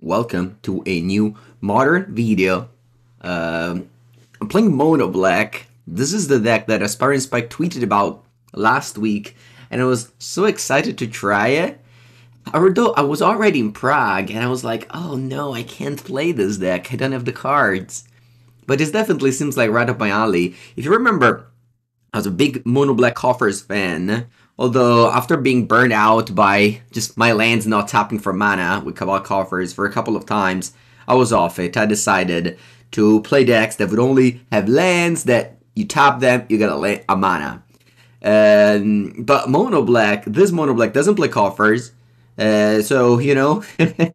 welcome to a new modern video. I'm playing Mono Black. This is the deck that Aspiring Spike tweeted about last week, and I was so excited to try it. Although I was already in Prague, and I was like, oh no, I can't play this deck, I don't have the cards. But this definitely seems like right up my alley. If you remember, I was a big Mono Black Coffers fan, although after being burned out by just my lands not tapping for mana with Cabal Coffers for a couple of times, I was off it. I decided to play decks that would only have lands that you tap them, you get a mana. But Mono Black, this Mono Black doesn't play Coffers, so, you know, it'd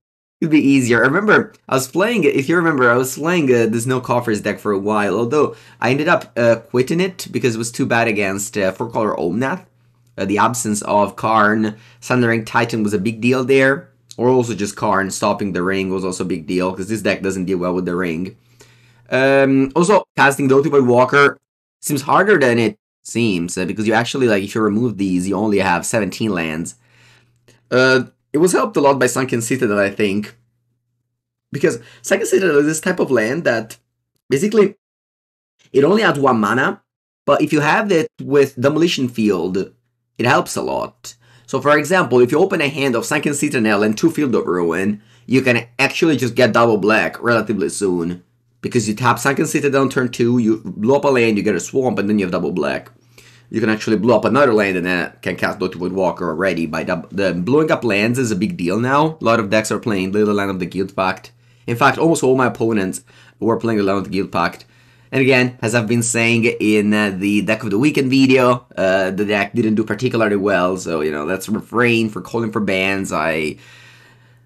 be easier. I remember I was playing, if you remember, I was playing this no coffers deck for a while, although I ended up quitting it because it was too bad against 4-color Omnath. The absence of Karn, Sundering Titan was a big deal there, or also just Karn stopping the ring was also a big deal, because this deck doesn't deal well with the ring. Also, casting Dauthi Voidwalker seems harder than it seems, because you actually, like, if you remove these, you only have 17 lands. It was helped a lot by Sunken Citadel, I think. Because Sunken Citadel is this type of land that basically it only adds 1 mana, but if you have it with Demolition Field, it helps a lot. So for example, if you open a hand of Sunken Citadel and 2 Field of Ruin, you can actually just get double black relatively soon. Because you tap Sunken Citadel on turn 2, you blow up a land, you get a swamp, and then you have double black. You can actually blow up another land and then can cast Dauthi Voidwalker already. The blowing up lands is a big deal now. A lot of decks are playing Little Land of the Guild Pact. In fact, almost all my opponents were playing the Land of the Guild Pact. And again, as I've been saying in the Deck of the Weekend video, the deck didn't do particularly well. So, you know, let's refrain for calling for bans.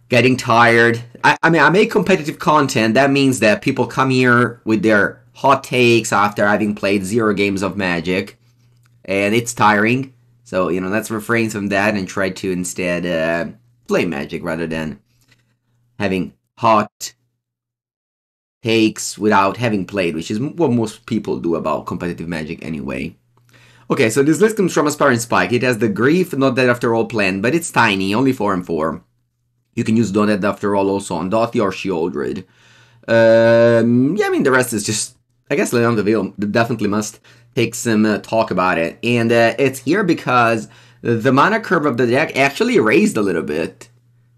Getting tired. I mean, I make competitive content. That means that people come here with their hot takes after having played 0 games of Magic. And it's tiring, so, you know, let's refrain from that and try to instead play Magic rather than having hot takes without having played, which is what most people do about competitive Magic anyway. Okay, so this list comes from Aspiring Spike. It has the Grief, Not Dead After All plan, but it's tiny, only 4 and 4. You can use Not Dead After All also on Dauthi or Sheoldred. Yeah, I mean, the rest is just, I guess, Liliana definitely must take some talk about it. And it's here because the mana curve of the deck actually raised a little bit.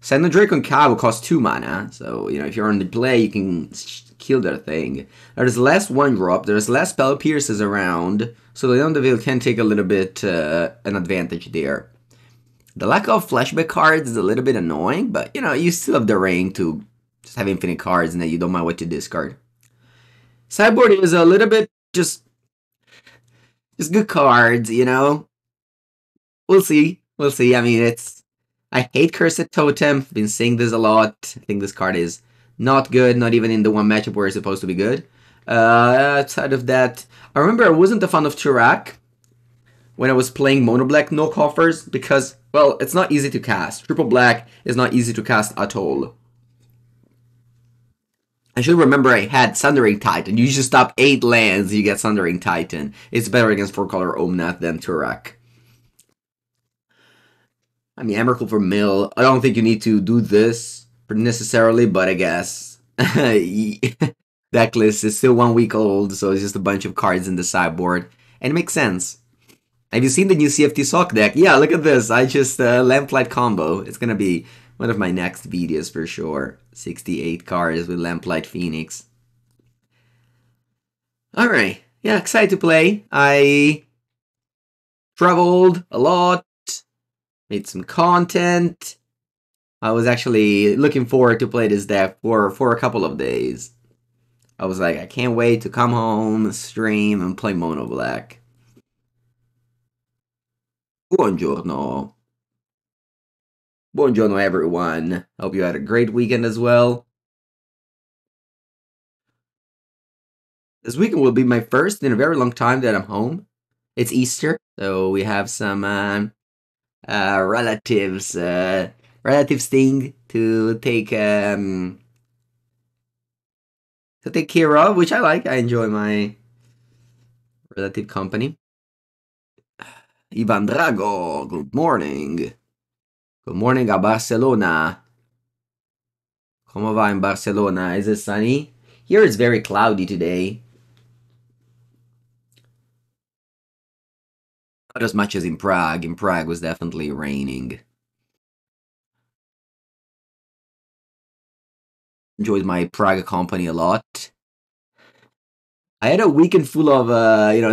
Send Drake on Cabo costs 2 mana, so, you know, if you're on the play, you can kill that thing. There's less 1-drop, there's less Spell Pierces around, so Liliana can take a little bit an advantage there. The lack of flashback cards is a little bit annoying, but, you know, you still have the ring to just have infinite cards and then you don't mind what to discard. Sideboard is a little bit just good cards, you know. We'll see. We'll see. I mean, I hate Cursed Totem. I've been saying this a lot. I think this card is not good, not even in the one matchup where it's supposed to be good. Outside of that, I remember I wasn't a fan of Tourach when I was playing Mono Black no coffers because, well, it's not easy to cast. Triple Black is not easy to cast at all. I should remember I had Sundering Titan. You just stop 8 lands, you get Sundering Titan. It's better against 4-color Omnath than Tourach. I mean, Emrakul for mill. I don't think you need to do this necessarily, but I guess. Deck list is still 1 week old, so it's just a bunch of cards in the sideboard. And it makes sense. Have you seen the new CFT Sock deck? Yeah, look at this. I just Lamplight combo. It's gonna be one of my next videos for sure. 68 cards with Lamplight Phoenix. Alright, yeah, excited to play. I traveled a lot, made some content. I was actually looking forward to play this deck for a couple of days. I was like, I can't wait to come home, stream, and play Mono Black. Buongiorno. Buongiorno, everyone. Hope you had a great weekend as well. This weekend will be my first in a very long time that I'm home. It's Easter, so we have some relatives thing to take care of, which I like. I enjoy my relative company. Ivan Drago, good morning. Good morning a Barcelona. Como va in Barcelona? Is it sunny? Here it's very cloudy today. Not as much as in Prague. In Prague was definitely raining. Enjoyed my Prague company a lot. I had a weekend full of,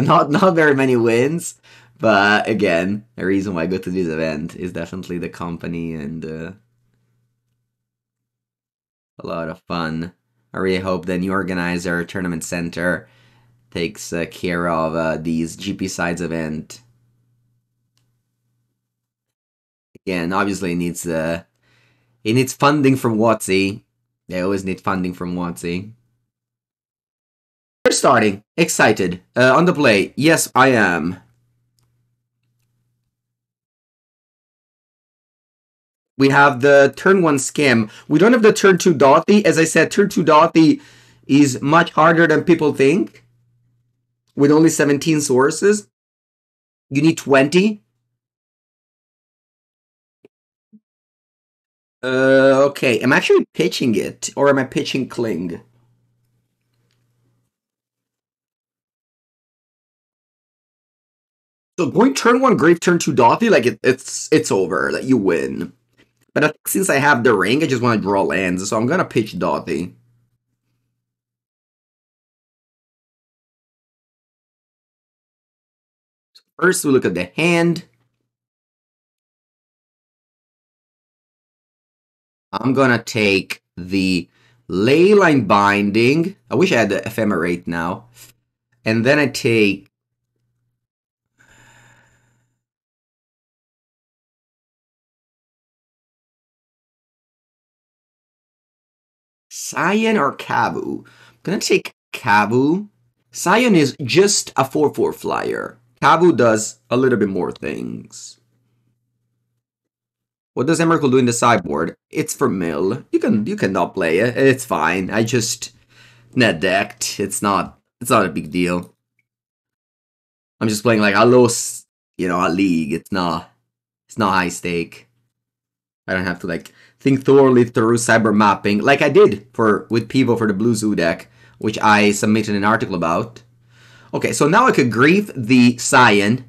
not very many wins. But again, the reason why I go to this event is definitely the company and a lot of fun. I really hope the new organizer, Tournament Center, takes care of these GP Sides event. Again, obviously it needs funding from WotC. They always need funding from WotC. We're starting. Excited. On the play. Yes, I am. We have the turn 1 scam. We don't have the turn 2 Dauthi. As I said, turn 2 Dauthi is much harder than people think. With only 17 sources. You need 20. Okay. I'm actually pitching it. Or am I pitching Kling? So going turn 1 Grave, turn 2 Dauthi, like it's over. Like you win. But I think since I have the ring, I just want to draw lands, so I'm gonna pitch Dauthi. So first, we look at the hand. I'm gonna take the Leyline Binding. I wish I had the Ephemerate now. And then I take... Scion or Kabu? I'm gonna take Kabu. Scion is just a 4/4 flyer. Kabu does a little bit more things. What does Emrakul do in the sideboard? It's for mill. You can not play it. It's fine. I just net decked. It's not a big deal. I'm just playing like a low, a league. It's not high stake. I don't have to like think thoroughly through cyber mapping like I did with Pivo for the Blue Zoo deck, which I submitted an article about. Okay, so now I could grief the Scion,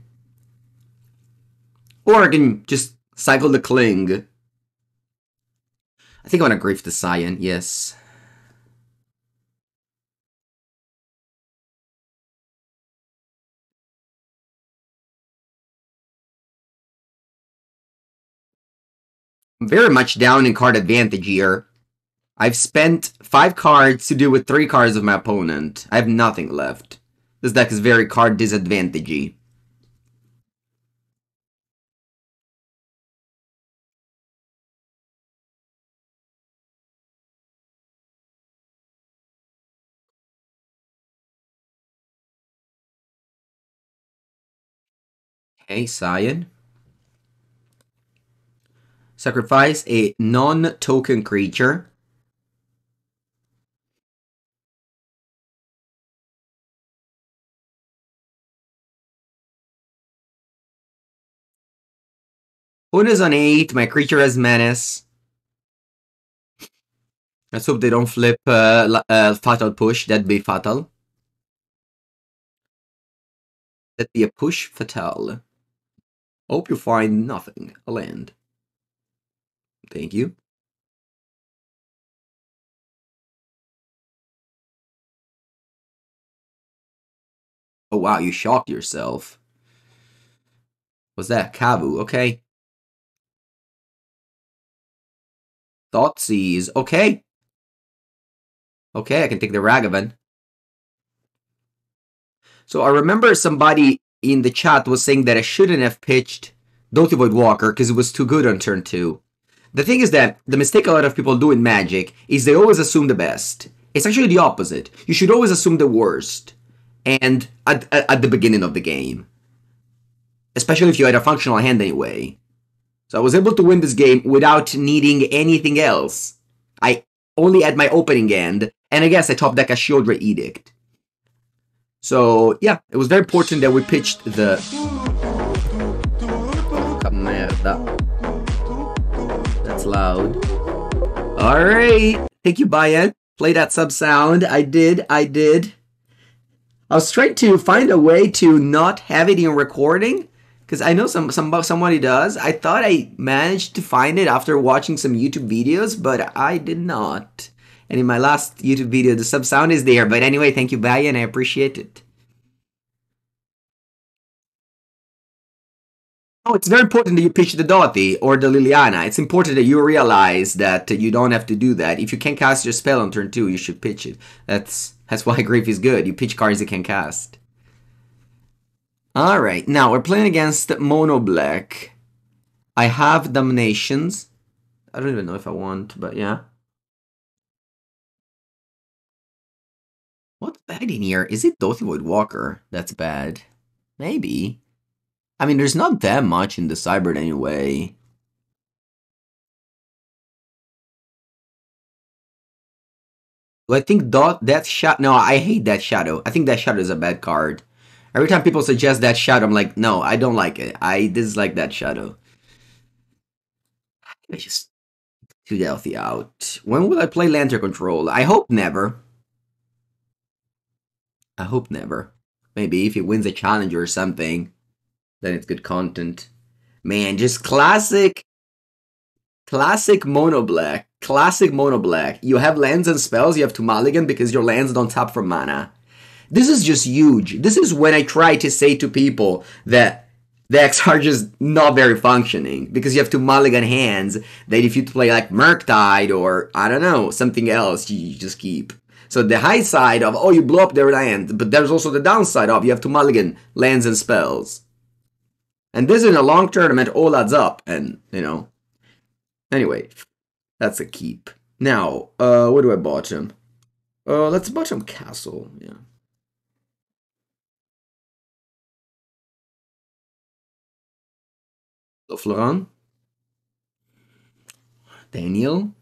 or I can just cycle the Kling. I think I want to grief the Scion, yes. I'm very much down in card advantage here. I've spent 5 cards to deal with 3 cards of my opponent. I have nothing left. This deck is very card disadvantagey. Okay, Scion. Sacrifice a non-token creature. Opponent is on 8, my creature has menace. Let's hope they don't flip Fatal Push, that'd be fatal. That'd be a push fatal. Hope you find nothing, a land. Thank you. Oh wow, you shocked yourself. What's that? Kavu, okay. Thoughtseize, okay. Okay, I can take the Ragavan. So I remember somebody in the chat was saying that I shouldn't have pitched Dauthi Voidwalker because it was too good on turn 2. The thing is that the mistake a lot of people do in Magic is they always assume the best. It's actually the opposite. You should always assume the worst. And at the beginning of the game. Especially if you had a functional hand anyway. So I was able to win this game without needing anything else. I only had my opening hand, and I guess I top deck a Sheoldred Edict. So yeah, it was very important that we pitched the... Porca merda. That's loud. Alright. Thank you, Bayan. Play that sub sound. I did. I was trying to find a way to not have it in recording, because I know somebody does. I thought I managed to find it after watching some YouTube videos, but I did not. And in my last YouTube video, the sub sound is there. But anyway, thank you, Bayan. I appreciate it. Oh, it's very important that you pitch the Dauthi or the Liliana. It's important that you realize that you don't have to do that. If you can cast your spell on turn 2, you should pitch it. That's why Grief is good. You pitch cards you can cast. Alright, now we're playing against Mono Black. I have Damnations. I don't even know if I want, but yeah. What's bad in here? Is it Dauthi Voidwalker? That's bad. Maybe. I mean, there's not that much in the sideboard anyway. Do I think that shadow? No, I hate that shadow. I think that shadow is a bad card. Every time people suggest that shadow, I'm like, no, I don't like it. I dislike that shadow. I just too Dauthi out. When will I play Lantern Control? I hope never. I hope never. Maybe if he wins a challenge or something, then it's good content. Man, just classic mono black. Classic mono black. You have lands and spells, you have to mulligan because your lands don't tap for mana. This is just huge. This is when I try to say to people that decks are just not very functioning, because you have to mulligan hands that if you play like Murktide or, I don't know, something else, you just keep. So the high side of, oh, you blow up their land, but there's also the downside of, you have to mulligan lands and spells. And this in a long tournament all adds up, and, you know. Anyway, that's a keep. Now, what do I bottom? Let's bottom Castle, yeah. So Florent. Daniel.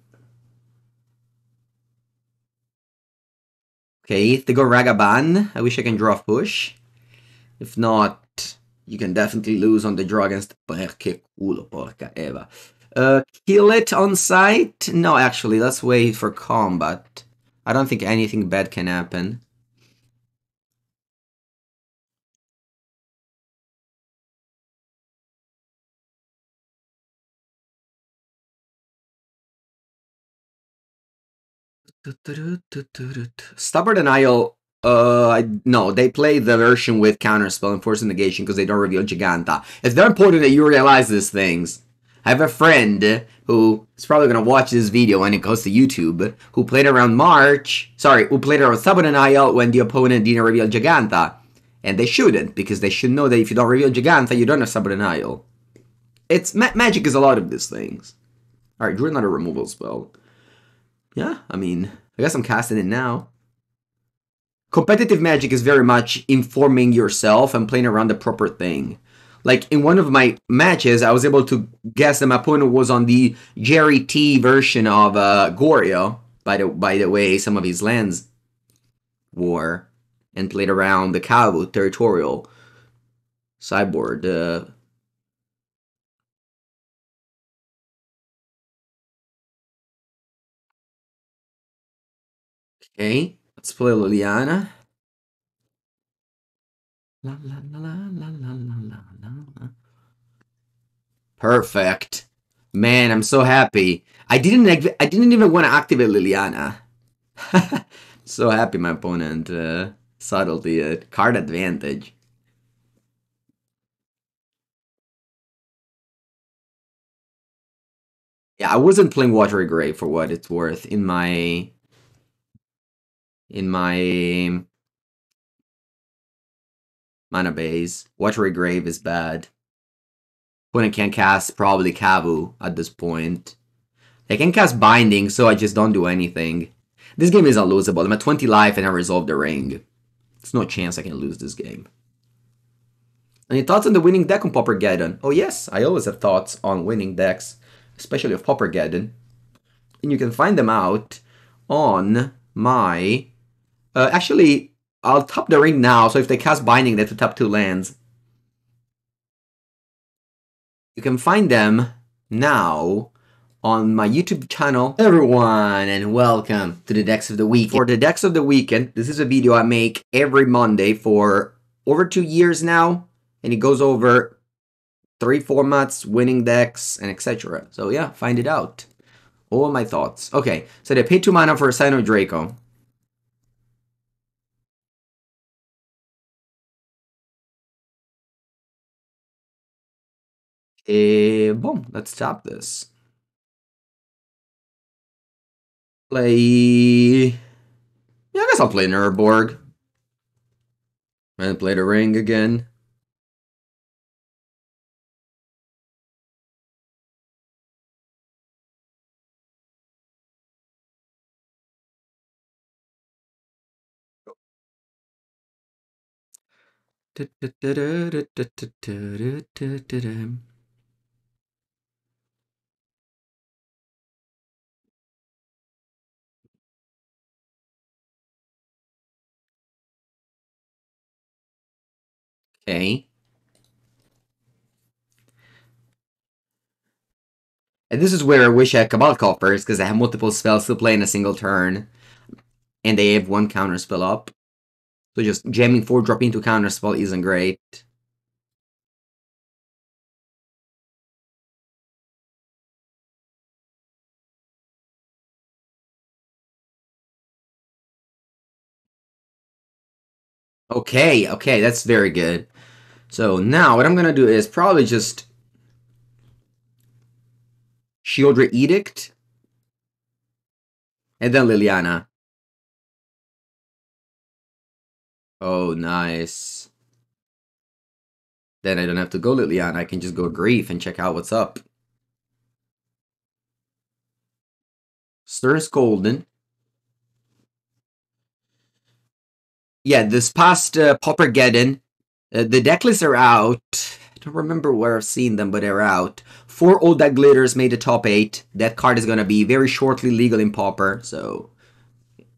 Okay, if they go Ragavan, I wish I can draw push. If not, you can definitely lose on the draw against... Perché culo, porca Eva. Kill it on sight? No, actually, let's wait for combat. I don't think anything bad can happen. Stubborn Denial, no, they play the version with Counterspell and Force Negation because they don't reveal Giganta. It's very important that you realize these things. I have a friend who is probably going to watch this video when it goes to YouTube, who played around who played around Stubborn Denial when the opponent didn't reveal Giganta. And they shouldn't, because they should know that if you don't reveal Giganta, you don't have Stubborn Denial. It's Magic is a lot of these things. Alright, drew another removal spell. Yeah, I mean, I guess I'm casting it now. Competitive Magic is very much informing yourself and playing around the proper thing. Like, in one of my matches, I was able to guess that my opponent was on the Jerry T version of Goryo. By the way, some of his lands were. And played around the Kavu territorial sideboard. Okay, let's play Liliana. La, la, la, la, la, la, la. Perfect. Man, I'm so happy. I didn't even want to activate Liliana. So happy my opponent subtlety card advantage. Yeah, I wasn't playing Watery Grave for what it's worth in my mana base. Watery Grave is bad. Opponent can't cast probably Kavu at this point. They can cast Binding, so I just don't do anything. This game is unlosable. I'm at 20 life and I resolve the ring. There's no chance I can lose this game. Any thoughts on the winning deck on Poppergeddon? Oh yes, I always have thoughts on winning decks, especially of Poppergeddon. And you can find them out on my... actually, I'll tap the ring now, so if they cast Binding, they have to tap 2 lands. You can find them now on my YouTube channel. Everyone, and welcome to the Decks of the Week. For the Decks of the Weekend, this is a video I make every Monday for over 2 years now, and it goes over 3 formats, winning decks, and etc. So yeah, find it out. All my thoughts. Okay, so they paid 2 mana for a Sign of Draco. Boom, let's tap this. Play... Yeah, I guess I'll play an Urborg. And play the ring again. Okay. And this is where I wish I had Cabal Coffers, because I have multiple spells to play in a single turn. And they have 1 counter spell up. So just jamming 4 drop into counter spell isn't great. Okay, that's very good. So now what I'm gonna do is probably just Sheoldred Edict. And then Liliana. Oh, nice. Then I don't have to go Liliana, I can just go Grief and check out what's up. Stern's Golden. Yeah, this past Poppergeddon, the deck lists are out. I don't remember where I've seen them, but they're out. 4 Old That Glitters made the top 8. That card is gonna be very shortly legal in Pauper, so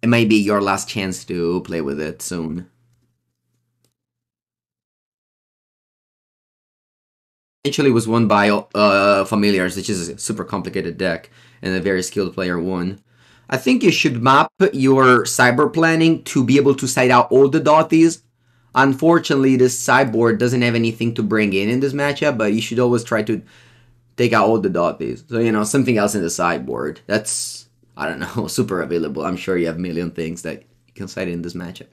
it may be your last chance to play with it soon. Eventually was won by Familiars, which is a super complicated deck, and a very skilled player won. I think you should map your cyber planning to be able to side out all the Dauthies. Unfortunately, this sideboard doesn't have anything to bring in this matchup, but you should always try to take out all the Dauthies. So, you know, something else in the sideboard. That's, I don't know, super available. I'm sure you have a million things that you can side in this matchup.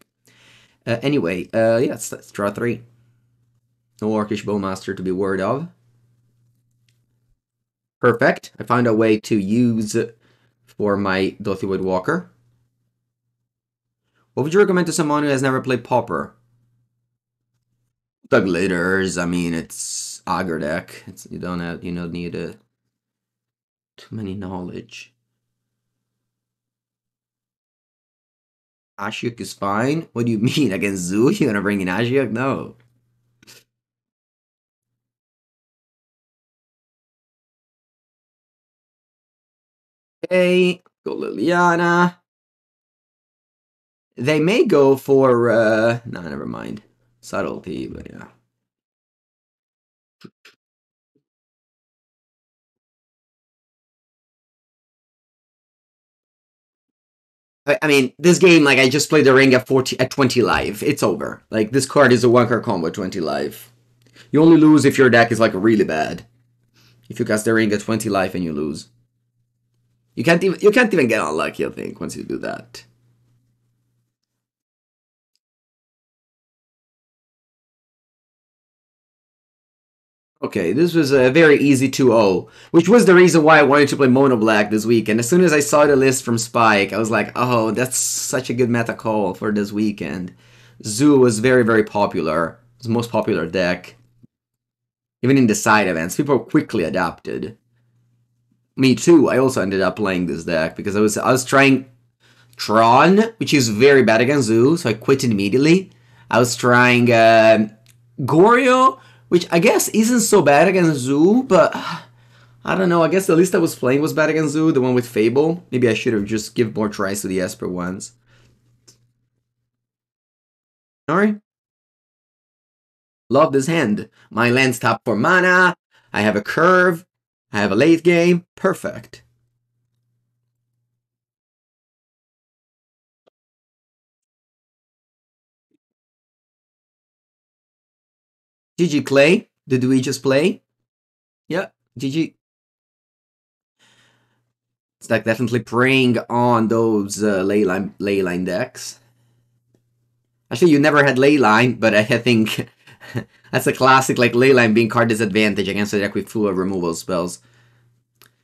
Anyway, yeah, let's draw 3. No Orcish Bowmaster to be worried of. Perfect. I found a way to use for my Dauthi Voidwalker. What would you recommend to someone who has never played Pauper? The Glitters, I mean, it's Aggro deck. You don't need too many knowledge. Ashiok is fine? What do you mean? Against Zoo? You're gonna bring in Ashiok? No. Okay, go Liliana. They may go for, no, never mind. Subtlety, but yeah. I mean, this game, like, I just played the ring at 20 life. It's over. Like, this card is a 1-card combo at 20 life. You only lose if your deck is, like, really bad. If you cast the ring at 20 life and you lose. You can't even get unlucky, I think, once you do that. Okay, this was a very easy 2-0, which was the reason why I wanted to play Mono Black this weekend. As soon as I saw the list from Spike, I was like, oh, that's such a good meta call for this weekend. Zoo was very, very popular. It's the most popular deck. Even in the side events, people quickly adapted. Me too, I also ended up playing this deck because I was trying Tron, which is very bad against Zoo, so I quit immediately. I was trying Goryo, which I guess isn't so bad against Zoo, but I don't know. I guess the list I was playing was bad against Zoo, the one with Fable. Maybe I should have just give more tries to the Esper ones. Alright. Love this hand. My land's tapped for mana. I have a curve. I have a late game. Perfect. GG Clay. Did we just play? Yeah, GG. It's like definitely preying on those leyline decks. Actually, you never had leyline, but I think that's a classic, like leyline being card disadvantage against a deck with full of removal spells.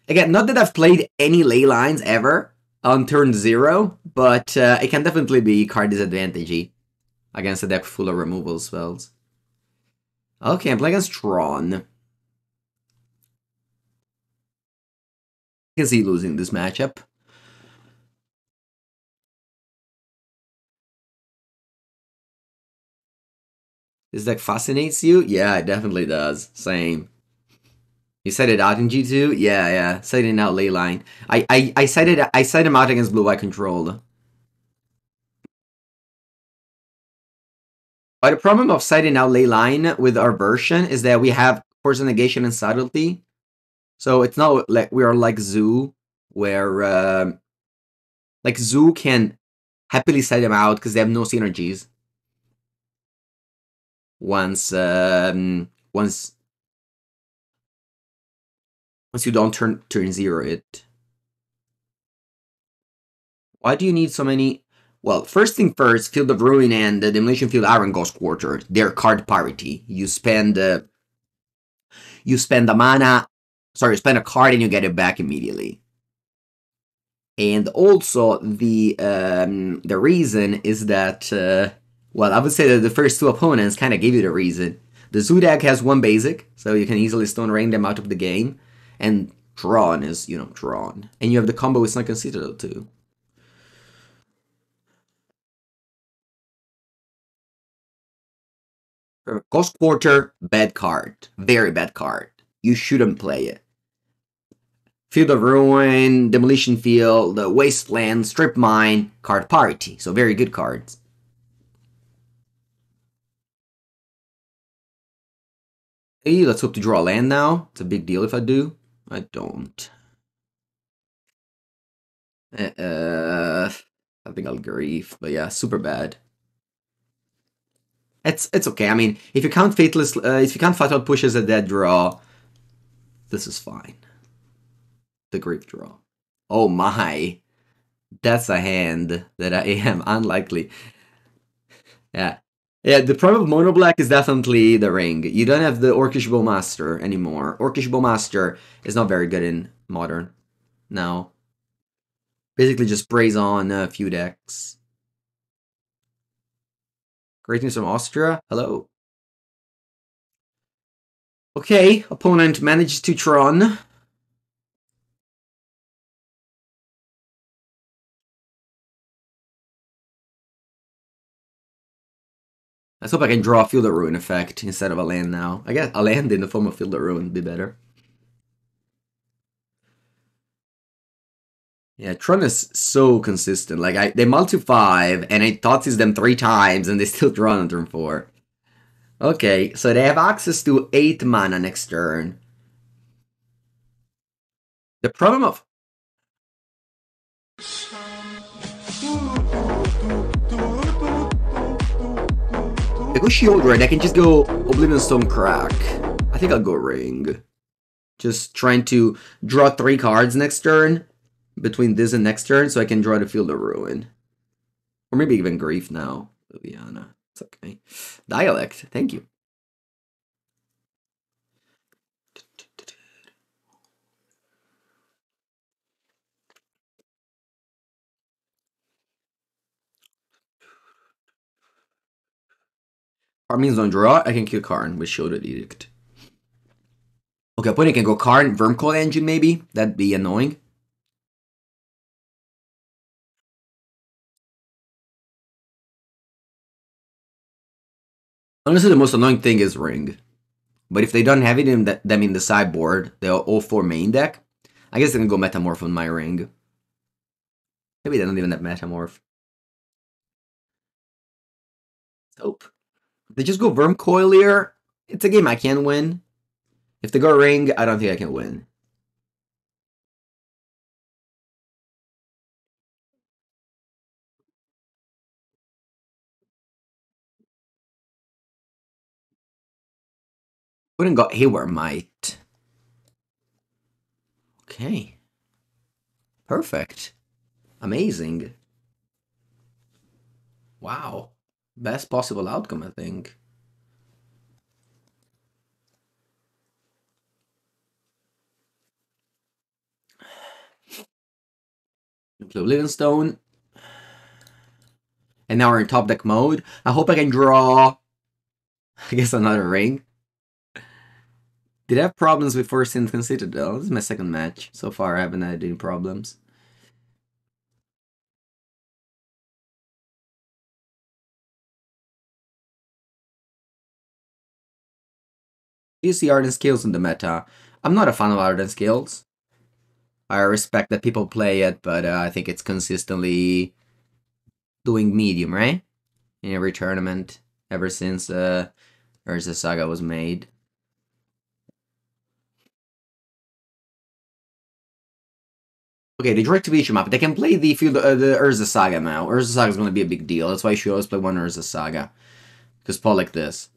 Again, not that I've played any leylines ever on turn 0, but it can definitely be card disadvantage against a deck full of removal spells. Okay, I'm playing against Tron. I can see losing this matchup. This deck fascinates you? Yeah, it definitely does. Same. You said it out in G2? Yeah. Citing out Leyline. I cited him out against Blue-White Control. But the problem of citing out Leyline with our version is that we have Force Negation and Subtlety. So it's not like we are like Zoo, where like Zoo can happily cite them out because they have no synergies. Once you don't turn 0 it. Why do you need so many? Well, first thing first, Field of Ruin and the Demolition Field Iron Ghost Quarter. They're card parity. You spend a mana. Sorry, you spend a card and you get it back immediately. And also the reason is that well, I would say that the first two opponents kind of gave you the reason. The Zoo deck has one basic, so you can easily Stone Rain them out of the game, and Tron is, you know, Tron, and you have the combo with Sunken Citadel too. Ghost Quarter, bad card. Very bad card. You shouldn't play it. Field of Ruin, Demolition Field, Wasteland, Strip Mine, card parity. So very good cards. Hey, let's hope to draw a land now. It's a big deal if I do. I don't. I think I'll grief, but yeah, super bad. It's okay. I mean, if you count if you count Fatal Push as a dead draw, this is fine. The grief draw. Oh my, that's a hand that I am unlikely. Yeah. The problem of Mono Black is definitely the ring. You don't have the Orcish Bowmaster anymore. Orcish Bowmaster is not very good in Modern. No. Basically just sprays on a few decks. Greetings from Austria. Hello. Okay, opponent manages to Tron. Let's hope I can draw a Field of Ruin effect instead of a land now. I guess a land in the form of Field of Ruin would be better. Yeah, Tron is so consistent. Like, they multi-5, and I Thoughtseize them 3 times, and they still draw on turn 4. Okay, so they have access to 8 mana next turn. The problem of... If I go Sheoldred, I can just go Oblivion Stone Crack. I think I'll go Ring. Just trying to draw 3 cards next turn, between this and next turn, so I can draw the Field of Ruin. Or maybe even Grief now, Liliana. It's okay. Dialect, thank you. Karn means don't draw. I can kill Karn with Sheoldred Edict. Okay, opponent can go Karn, Vermcoil Engine maybe. That'd be annoying. Honestly, the most annoying thing is Ring. But if they don't have it in them in the sideboard, they're all 4 main deck, I guess they can go Metamorph on my Ring. Maybe they don't even have Metamorph. Hope. If they just go Vermcoil here, it's a game I can win. If they go Ring, I don't think I can win. Wouldn't got Hayward Might. Okay. Perfect. Amazing. Wow. Best possible outcome, I think. Play Livingstone. And now we're in top deck mode. I hope I can draw, I guess, another ring. Did I have problems before Sunken Citadel? This is my second match. So far, I haven't had any problems. Do you see Ardent Scales in the meta? I'm not a fan of Ardent Scales. I respect that people play it, but I think it's consistently doing medium, right? In every tournament ever since Urza Saga was made. Okay, the direct to Beach map. They can play the field, the Urza Saga now. Urza Saga is going to be a big deal. That's why you should always play one Urza Saga. Because Paul like this.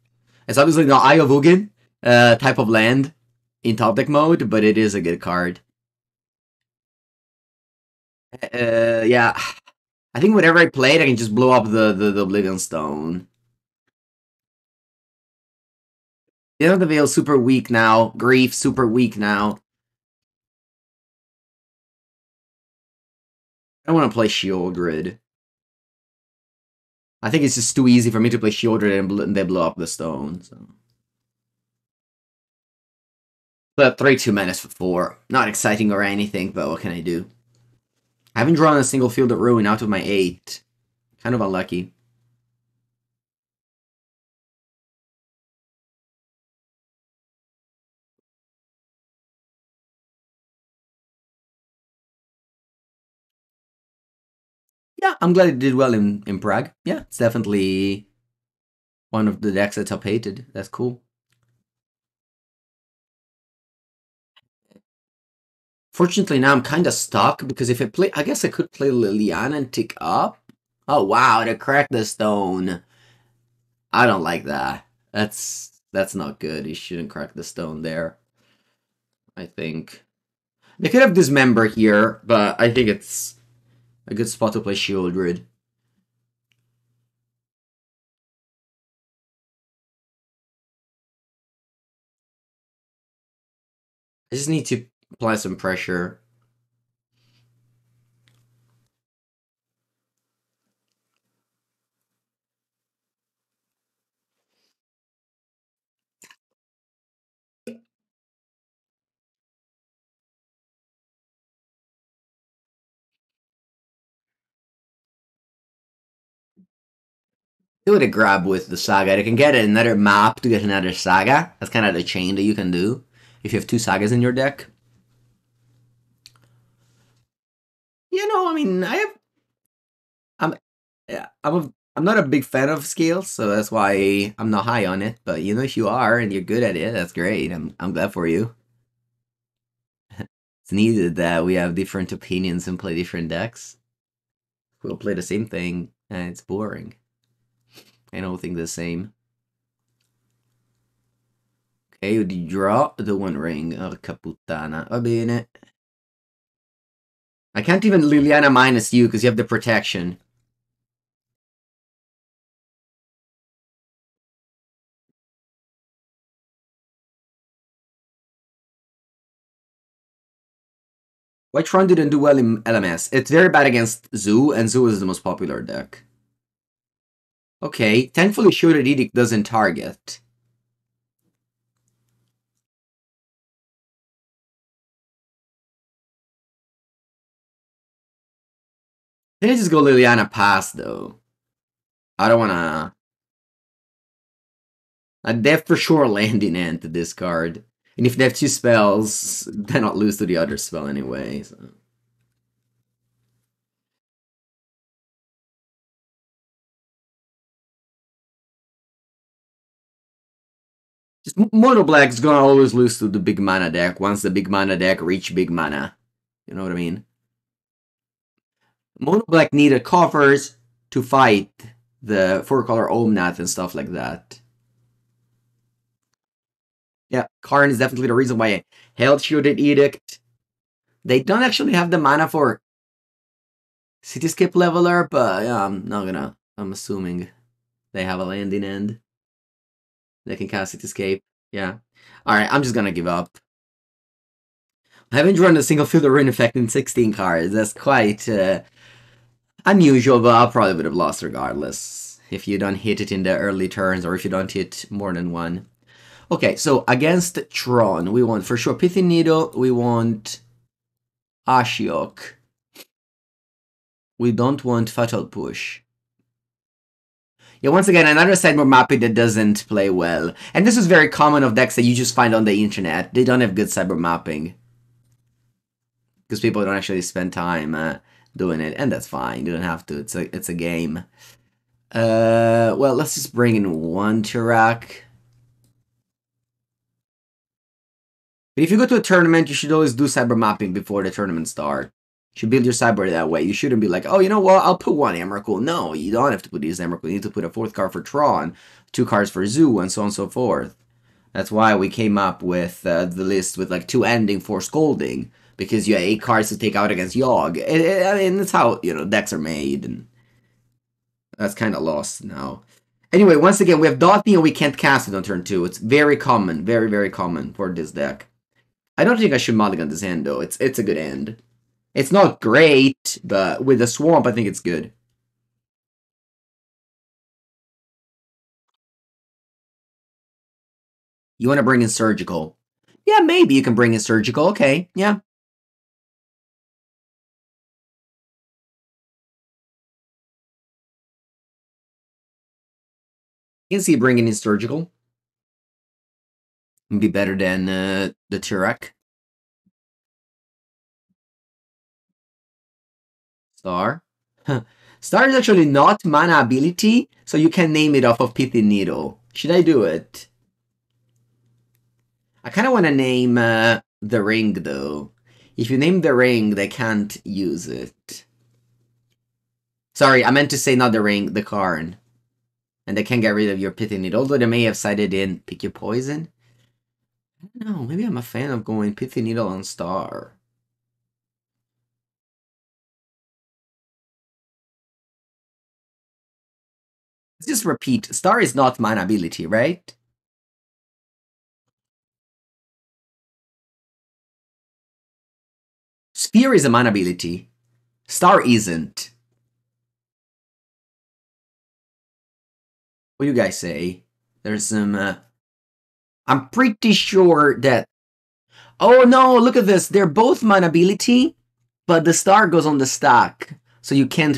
It's obviously not Eye of Ugin type of land in top deck mode, but it is a good card. Yeah. I think whenever I play it, I can just blow up the Oblivion Stone. The Veil super weak now. Grief super weak now. I want to play Sheoldred. I think it's just too easy for me to play Sheoldred and they blow up the stone. So. But 3-2 menace for 4. Not exciting or anything, but what can I do? I haven't drawn a single Field of Ruin out of my 8. Kind of unlucky. Yeah, I'm glad it did well in Prague. Yeah, it's definitely one of the decks that's up-hated. That's cool. Fortunately, now I'm kind of stuck, because if I play... I guess I could play Liliana and tick up. Oh, wow, they cracked the stone. I don't like that. That's not good. You shouldn't crack the stone there. I think. They could have Dismember here, but I think it's a good spot to play Sheoldred. I just need to apply some pressure. Do it a grab with the Saga. They can get another map to get another Saga. That's kind of the chain that you can do if you have 2 Sagas in your deck. You know, I mean, I'm not a big fan of scales, so that's why I'm not high on it. But you know, if you are and you're good at it, that's great. I'm glad for you. It's needed that we have different opinions and play different decks. We'll play the same thing and it's boring. I don't think the same. Okay, you draw the 1 ring. Porca puttana. Va bene. I can't even Liliana minus you because you have the protection. Why Tron didn't do well in LMS? It's very bad against Zoo, and Zoo is the most popular deck. Okay, thankfully Sheoldred Edict doesn't target. Can I just go Liliana pass, though? I don't wanna... They have for sure landing end to this card. And if they have 2 spells, they're not lose to the other spell anyway, so... Just Mono Black's gonna always lose to the big mana deck once the big mana deck reach big mana. You know what I mean? Mono Black needed coffers to fight the 4-color Omnath and stuff like that. Yeah, Karn is definitely the reason why I held Shielded Edict. They don't actually have the mana for Cityscape Leveler, but yeah, I'm assuming they have a landing end. They can cast Cityscape. Yeah. Alright, I'm just gonna give up. I haven't drawn a single field of Ruin effect in 16 cards. That's quite unusual, but I probably would have lost regardless. If you don't hit it in the early turns, or if you don't hit more than one. Okay, so against Tron, we want for sure Pithing Needle, we want Ashiok. We don't want Fatal Push. Yeah, once again, another sideboard mapping that doesn't play well. And this is very common of decks that you just find on the internet. They don't have good sideboard mapping. Because people don't actually spend time doing it, and that's fine. You don't have to. It's a game. Well, let's just bring in one Tourach. But if you go to a tournament, you should always do sideboard mapping before the tournament starts. You should build your sideboard that way. You shouldn't be like, oh, you know what? I'll put one Emrakul. No, you don't have to put these Emrakul. You need to put a 4th card for Tron, 2 cards for Zoo, and so on and so forth. That's why we came up with the list with like 2 ending, 4 scolding. Because you have 8 cards to take out against Yawg. I mean, that's how, decks are made. And that's kind of lost now. Anyway, once again, we have Dauthi and we can't cast it on turn 2. It's very common. Very, very common for this deck. I don't think I should mulligan this hand, though. It's a good end. It's not great, but with the Swamp, I think it's good. You want to bring in Surgical. Yeah, maybe you can bring in Surgical. Okay, yeah. You can see bringing in Surgical. It'd be better than the Tourach. Star. Star is actually not mana ability, so you can name it off of Pithing Needle. Should I do it? I kind of want to name the ring, though. If you name the ring, they can't use it. Sorry, I meant to say not the ring, the Karn. And they can get rid of your Pithing Needle, although they may have sided in Pick Your Poison. I don't know, maybe I'm a fan of going Pithing Needle on Star. Let's just repeat, Star is not mana ability, right? Sphere is a mana ability. Star isn't. What do you guys say? There's some... I'm pretty sure that... Oh no, look at this. They're both mana ability, but the Star goes on the stack. So you can't...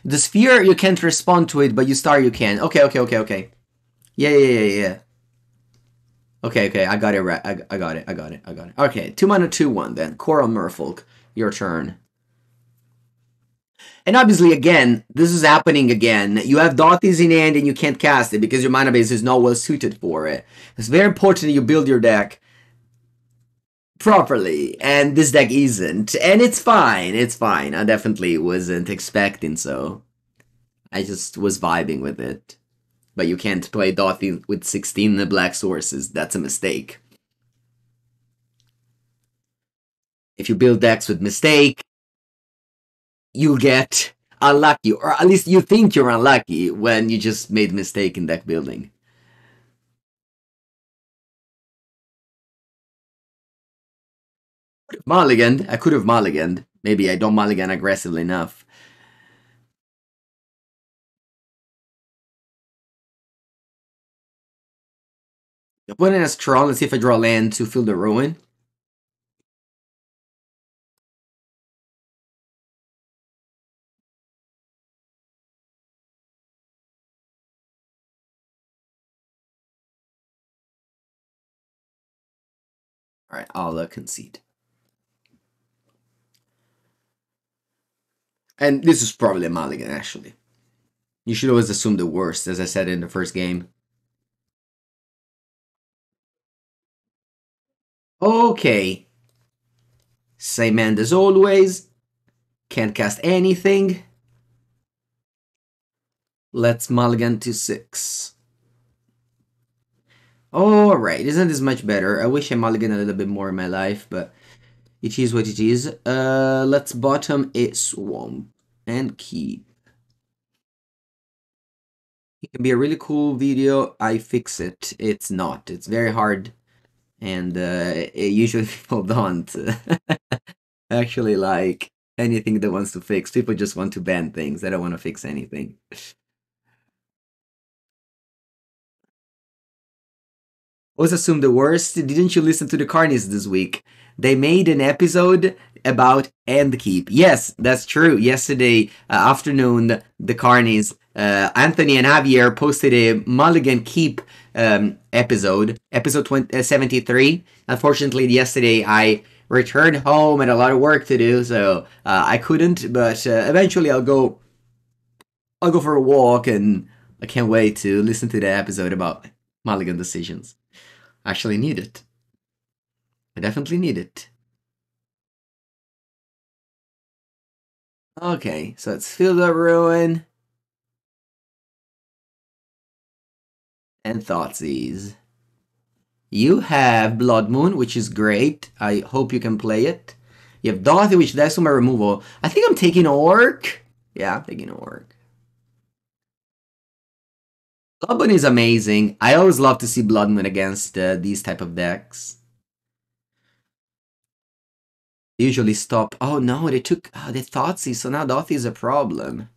The Sphere, you can't respond to it, but you Star, you can. Okay. Yeah. Okay, I got it right. I got it. Okay, 2 mana, 2/1 then. Coral Merfolk, your turn. And obviously, again, this is happening again. You have Dauthis in hand and you can't cast it because your mana base is not well suited for it. It's very important that you build your deck properly, and this deck isn't. And it's fine. I definitely wasn't expecting so. I just was vibing with it. But you can't play Dauthi with 16 black sources. That's a mistake. If you build decks with mistake, you get unlucky, or at least you think you're unlucky when you just made a mistake in deck building. Mulliganed. I could have mulliganed. Maybe I don't mulligan aggressively enough. Put in a Tron, let's see if I draw land to fill the ruin. Alright, I'll concede. And this is probably a mulligan, actually. You should always assume the worst, as I said in the first game. Okay. Same hand as always. Can't cast anything. Let's mulligan to 6. Alright, isn't this much better? I wish I mulliganed a little bit more in my life, but it is what it is. Let's bottom a swamp and keep. It can be a really cool video. I fix it. It's not. It's very hard, and usually people don't actually like anything that wants to fix. People just want to ban things. They don't want to fix anything. Always assume the worst. Didn't you listen to the Carnies this week? They made an episode about Endkeep. Yes, that's true. Yesterday afternoon, the Carnies, Anthony and Javier posted a Mulligan Keep episode 73. Unfortunately, yesterday I returned home and a lot of work to do, so I couldn't. But eventually, I'll go for a walk, and I can't wait to listen to the episode about Mulligan decisions. I actually need it. I definitely need it. Okay, so let's Field of Ruin and Thoughtseize. You have Blood Moon, which is great. I hope you can play it. You have Dauthi, which dies to my removal. I think I'm taking Orc. Yeah, I'm taking Orc. Blood Moon is amazing. I always love to see Blood Moon against these type of decks. They usually stop. Oh no, they took the Thoughtseize, so now Dauthi is a problem.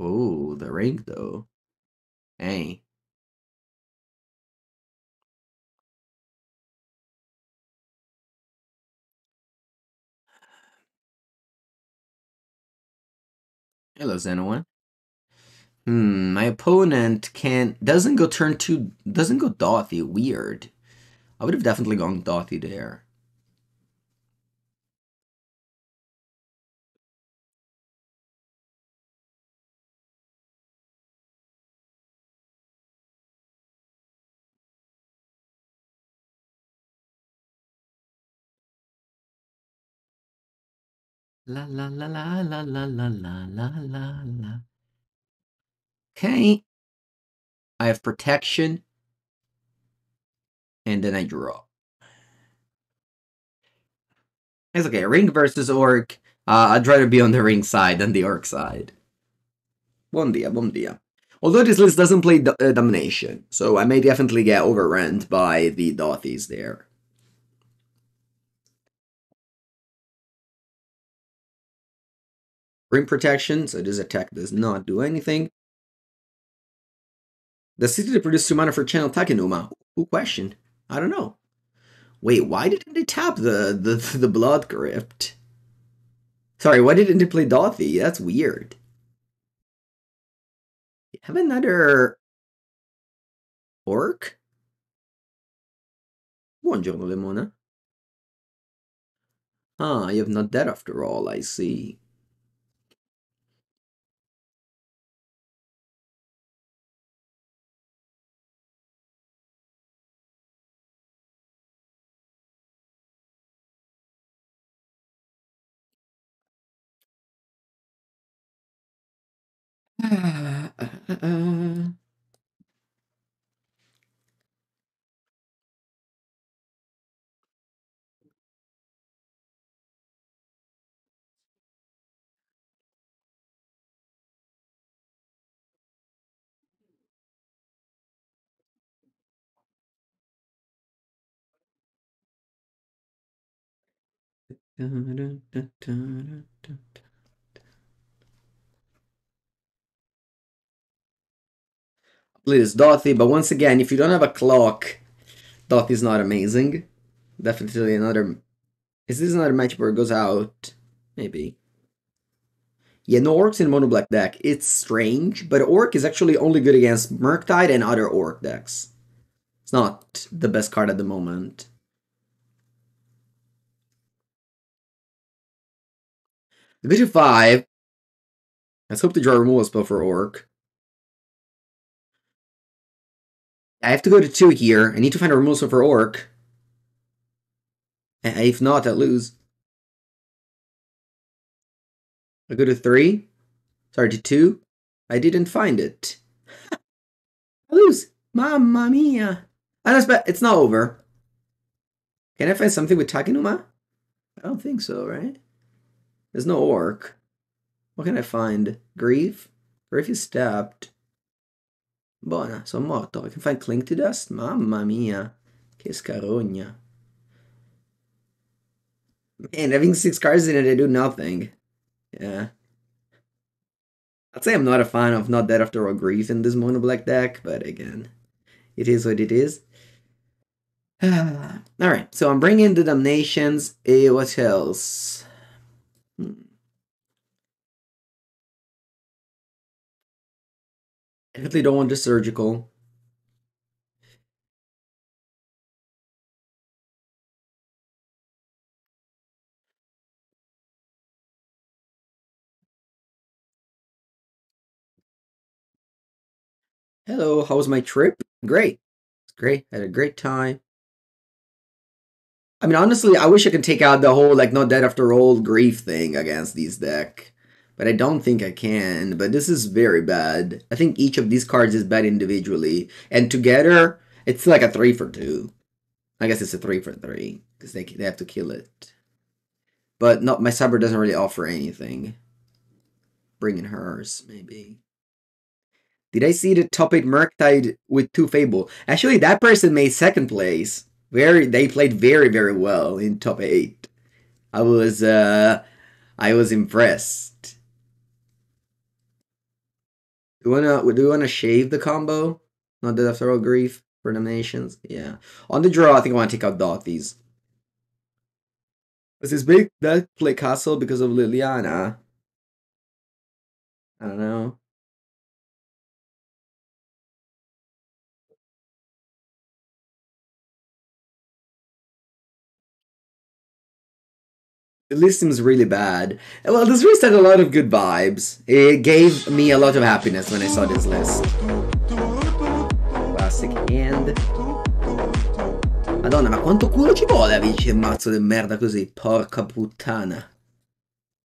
Oh, the ring though. Hey. Hello, Xenoone. My opponent doesn't go Dauthi. Weird. I would have definitely gone Dauthi there. La la la la la la la la la la la. Okay. I have protection. And then I draw. It's okay. Ring versus Orc. I'd rather be on the ring side than the Orc side. Bon dia, bon dia. Although this list doesn't play Damnation, so I may definitely get overrun by the Dauthis there. Ring protection, so this attack does not do anything. The city to produce 2 mana for channel Takenuma. Good question. I don't know. Wait, why didn't they tap the Blood Crypt? Sorry, why didn't they play Dauthi? That's weird. You have another Orc? Buongiorno, Lemona. Ah, you have not that after all, I see. Please, Dauthi, but once again, if you don't have a clock, Dauthi's not amazing. Definitely another... Is this another match where it goes out? Maybe. Yeah, no Orcs in Mono Black deck. It's strange, but Orc is actually only good against Murktide and other Orc decks. It's not the best card at the moment. The go to 5. Let's hope to draw a removal spell for Orc. I have to go to 2 here. I need to find a removal spell for Orc. If not, I lose. I go to 3. Sorry, to 2. I didn't find it. I lose. Mamma mia. It's not over. Can I find something with Takenuma? I don't think so, right? There's no orc. What can I find? Grief? Grief is stabbed. Buona, sono morto. I can find Cling to Dust? Mamma mia. Che scarogna. Man, having 6 cards in it, I do nothing. Yeah. I'd say I'm not a fan of Not Dead After All Grief in this mono black deck, but again, it is what it is. Alright, so I'm bringing the Damnations. What else? I definitely don't want the Surgical. Hello, how was my trip? Great. It's great. I had a great time. I mean, honestly, I wish I could take out the whole, like, Not Dead After All Grief thing against these deck. But I don't think I can. But this is very bad. I think each of these cards is bad individually. And together, it's like a 3 for 2. I guess it's a 3 for 3. Because they have to kill it. But not my Saber doesn't really offer anything. Bringing hers, maybe. Did I see the top 8 Murktide with 2 Fable? Actually, that person made 2nd place. They played very, very well in top 8. I was impressed. Do we wanna shave the combo? Not Dead After All Grief for Damnations? Yeah. On the draw, I think I want to take out Dauthis. Was this big that play Castle because of Liliana? I don't know. The list seems really bad. Well, this list had a lot of good vibes. It gave me a lot of happiness when I saw this list. Classic hand. Madonna, ma quanto culo ci vuole a vincere il mazzo di merda così? Porca puttana.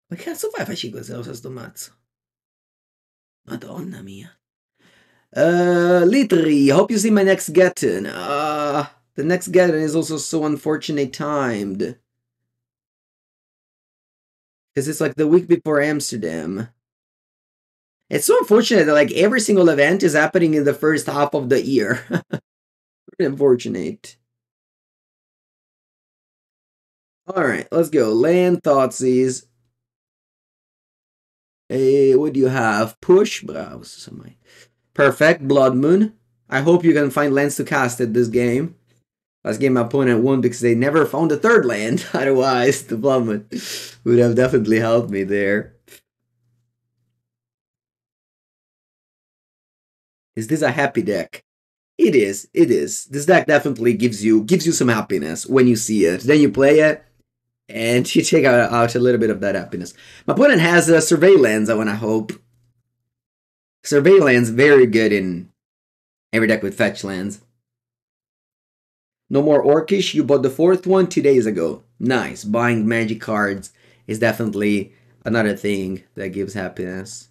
Ma che cazzo fai a fare 5-0 su sto mazzo? Madonna mia. Litri, hope you see my next Getten. The next Getten is also so unfortunate timed. Because it's like the week before Amsterdam. It's so unfortunate that like every single event is happening in the first half of the year. Very unfortunate. Alright, let's go. Land, Thoughtseize. What do you have? Push, browse. Perfect, Blood Moon. I hope you can find lands to cast at this game. Last game my opponent won because they never found a 3rd land. Otherwise, the Blood Moon would have definitely helped me there. Is this a happy deck? It is. It is. This deck definitely gives you some happiness when you see it. Then you play it, and you take out a little bit of that happiness. My opponent has a Surveillance, I want to hope. Surveillance, very good in every deck with fetch lands. No more Orcish, you bought the 4th one 2 days ago. Nice. Buying magic cards is definitely another thing that gives happiness.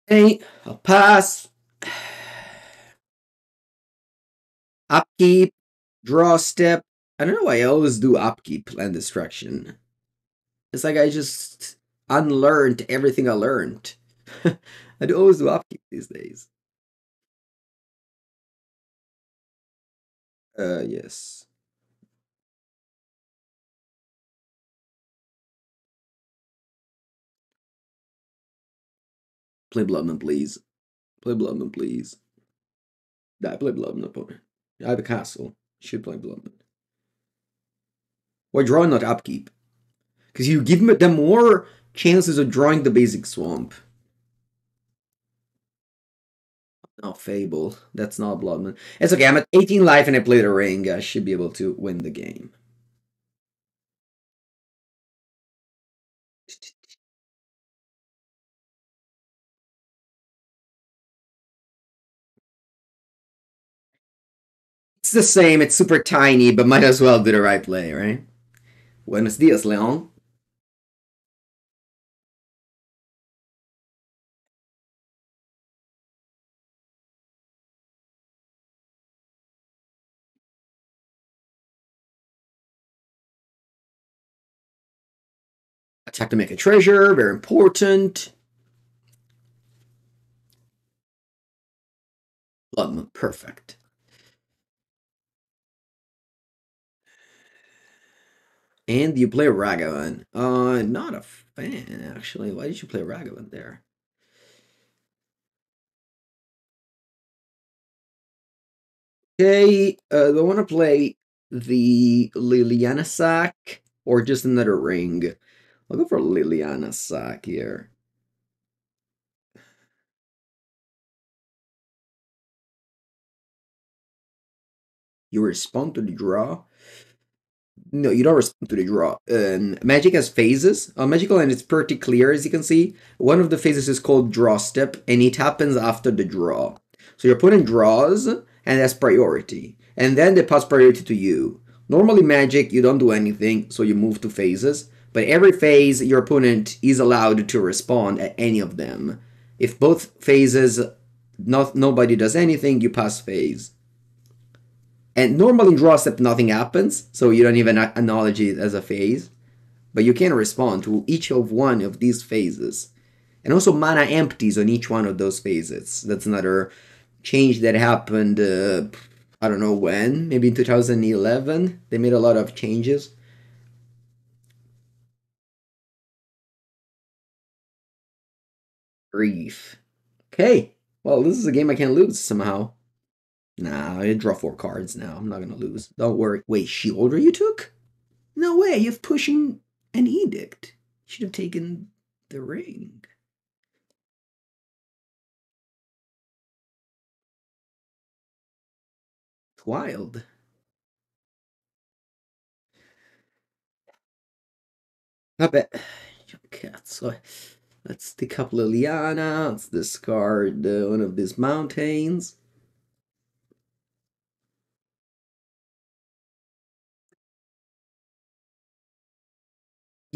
Hey, I'll pass. Upkeep, draw step. I don't know why I always do upkeep, land destruction. It's like I just unlearned everything I learned. I do always do upkeep these days. Yes. Play Bloodman, please. Play Bloodman, please. I play Bloodman opponent. I have a castle. Should play Bloodman. Why draw not upkeep? Because you give them more chances of drawing the basic swamp. No, Fable. That's not Bloodman. It's okay, I'm at 18 life and I played a ring. I should be able to win the game. It's the same, it's super tiny, but might as well do the right play, right? Buenos dias, Leon. Attack to make a treasure, very important. Blood Moon, perfect. And you play Ragavan. Not a fan, actually. Why did you play Ragavan there? Okay, do I want to play the Liliana sack or just another ring? I'll go for Liliana sack here. You respond to the draw? No, you don't respond to the draw. Magic has phases. Magical and it's pretty clear as you can see. One of the phases is called draw step, and it happens after the draw. So your opponent draws, and that's priority. And then they pass priority to you. Normally Magic, you don't do anything, so you move to phases. But every phase, your opponent is allowed to respond at any of them. If both phases, nobody does anything, you pass phase. And normally in draw step nothing happens, so you don't even acknowledge it as a phase. But you can respond to each of one of these phases. And also mana empties on each one of those phases. That's another change that happened, I don't know when, maybe in 2011. They made a lot of changes. Grief. Okay, well, this is a game I can't lose somehow. Nah, I draw 4 cards now. I'm not gonna lose. Don't worry. Wait, Sheoldred you took? No way, you're pushing an Edict. You should have taken the ring. It's wild. I bet. Okay, so let's take up Liliana. Let's discard one of these mountains.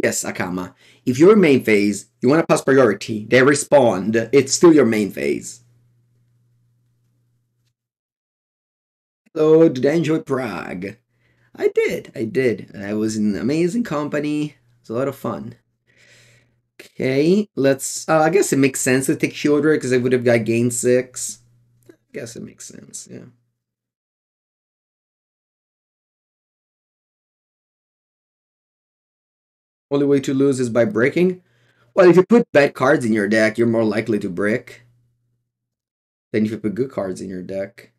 Yes, Akama. If you're main phase, you want to pass priority, they respond, it's still your main phase. Hello, did I enjoy Prague? I did. I was in amazing company. It was a lot of fun. Okay, let's. I guess it makes sense to take Sheoldred because I would have got gain 6. I guess it makes sense, yeah. Only way to lose is by breaking? Well, if you put bad cards in your deck, you're more likely to break than if you put good cards in your deck.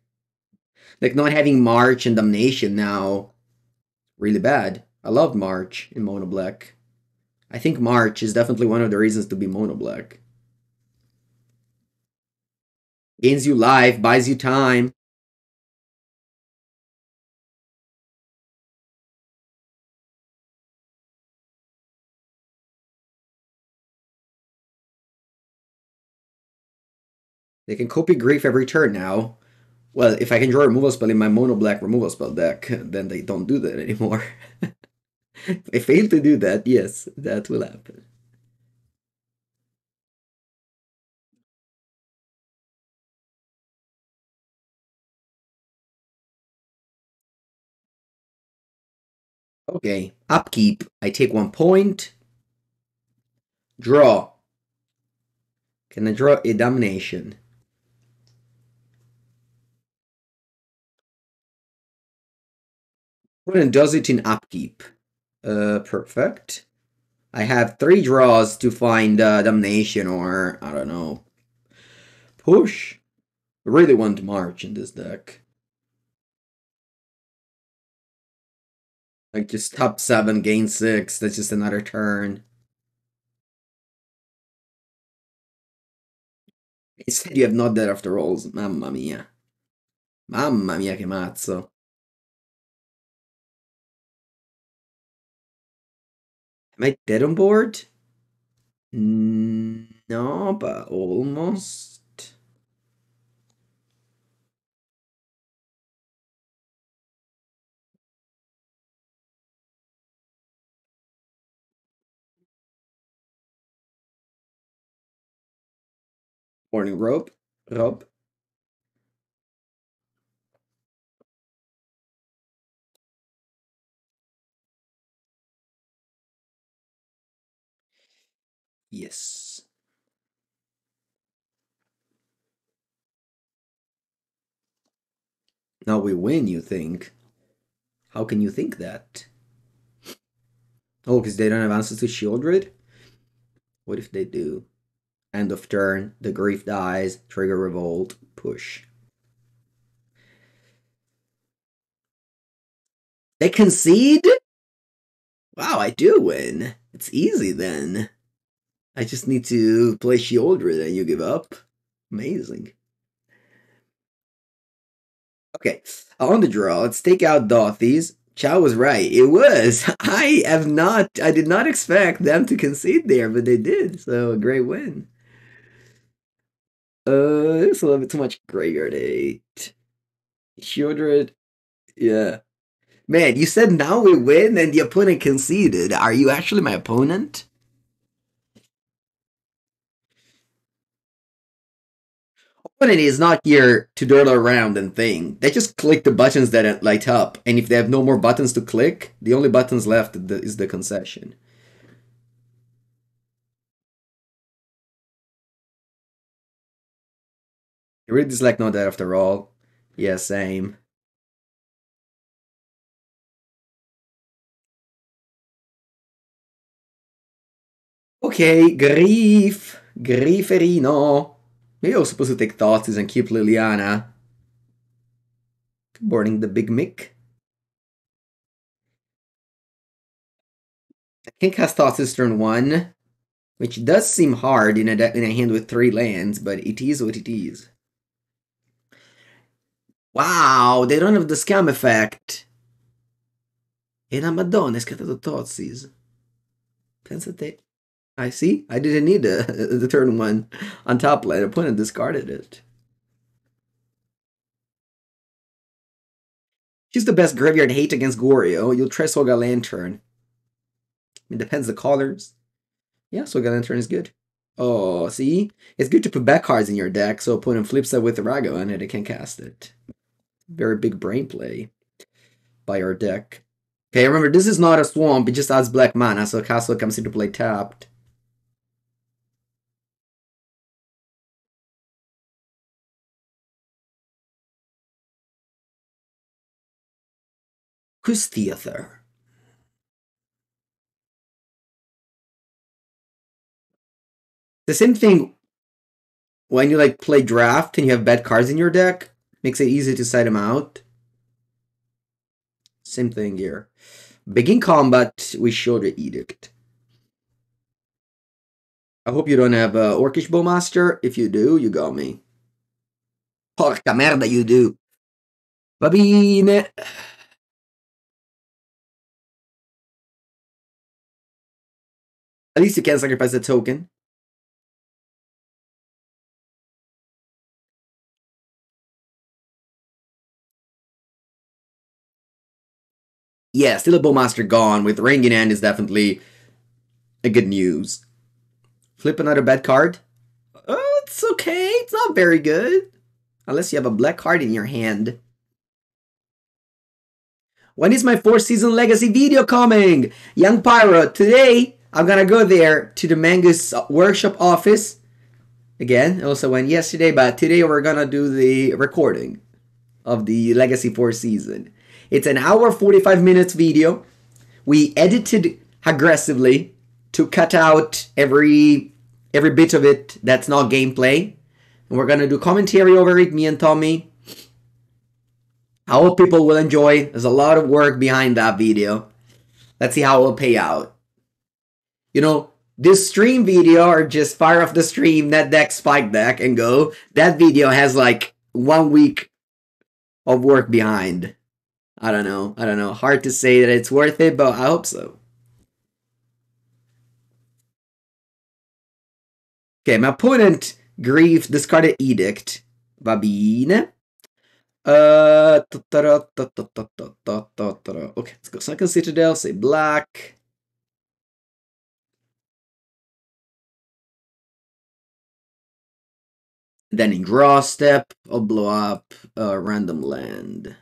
Like not having March and Damnation now, really bad. I love March in Mono Black. I think March is definitely one of the reasons to be Mono Black. Gains you life, buys you time. They can copy grief every turn now. Well, if I can draw a removal spell in my Mono Black removal spell deck, then they don't do that anymore. If I fail to do that, yes, that will happen. Okay, upkeep. I take 1 point. Draw. Can I draw a Damnation? Opponent does it in upkeep. Perfect. I have 3 draws to find Damnation or, I don't know, push. I really want March in this deck. Like just top 7, gain 6, that's just another turn. Instead you have not dead after rolls. Mamma mia. Mamma mia che mazzo. Am I dead on board? No, but almost. Morning rope. Rob. Yes. Now we win, you think? How can you think that? Oh, because they don't have answers to Sheoldred? What if they do? End of turn, the grief dies, trigger revolt, push. They concede? Wow, I do win. It's easy then. I just need to play Sheoldred and you give up. Amazing. Okay, on the draw, let's take out Dauthi. Chow was right. It was. I did not expect them to concede there, but they did. So a great win. It's a little bit too much graveyard 8. Sheoldred, yeah. Man, you said now we win and the opponent conceded. Are you actually my opponent? Opponent is not here to dawdle around and think. They just click the buttons that light up, and if they have no more buttons to click, the only buttons left is the concession. I really dislike Not Dead after all. Yeah, same. Okay, Grief. Grieferino. Maybe I was supposed to take Thoughtseize and keep Liliana. Boarding the Big Mick. I can cast Thoughtseize turn 1, which does seem hard in a hand with 3 lands, but it is what it is. Wow, they don't have the scam effect. E la Madonna, è scattato Thoughtseize. Pensa te. I see. I didn't need the turn 1 on top lane. Opponent discarded it. She's the best graveyard hate against Goryo. You'll try Soga Lantern. It depends the colors. Yeah, Soga Lantern is good. Oh, see? It's good to put back cards in your deck so opponent flips that with the Rago and it can cast it. Very big brain play by our deck. Okay, remember, this is not a swamp. It just adds black mana, so Castle comes into play tapped. Who's Theater? The same thing when you like play draft and you have bad cards in your deck. Makes it easy to side them out. Same thing here. Begin combat with Sheoldred Edict. I hope you don't have Orcish Bowmaster. If you do, you got me. Porca merda, you do. Va bene. At least you can sacrifice a token. Yeah, still a Bowmaster gone. With Ring in hand is definitely a good news. Flip another bad card. It's okay. It's not very good. Unless you have a black card in your hand. When is my 4th season legacy video coming? Young Pyro, today I'm gonna go there to the Mangus workshop office. Again, I also went yesterday, but today we're gonna do the recording of the Legacy 4 season. It's an hour 45 minutes video. We edited aggressively to cut out every bit of it that's not gameplay. And we're gonna do commentary over it, me and Tommy. I hope people will enjoy. There's a lot of work behind that video. Let's see how it will pay out. You know, this stream video or just fire off the stream, net deck, spike deck, and go. That video has like 1 week of work behind. I don't know. Hard to say that it's worth it, but I hope so. Okay, my opponent, Grief, discarded Edict. Va bene. Okay, let's go Sunken Citadel, say black. Then in draw step, I'll blow up a random land.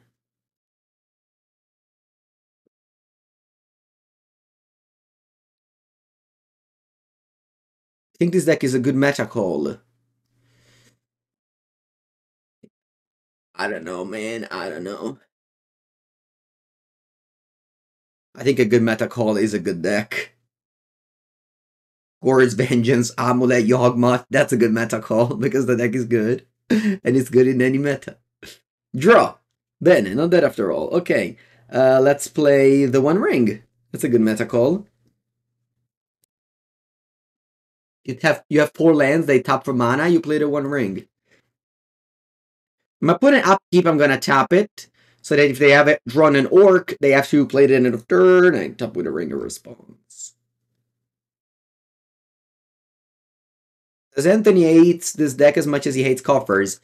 think this deck is a good meta call. I don't know, man. I don't know. I think a good meta call is a good deck. Gore's Vengeance, Amulet, Yawgmoth. That's a good meta call because the deck is good. And it's good in any meta. Draw. Ben, not dead after all. Okay. Let's play the One Ring. That's a good meta call. You have 4 lands, they tap for mana, you play the One Ring. My opponent upkeep, I'm gonna tap it. So that if they have it drawn an orc, they have to play it in a turn and tap with a Ring of Response. Does Anthony hates this deck as much as he hates coffers?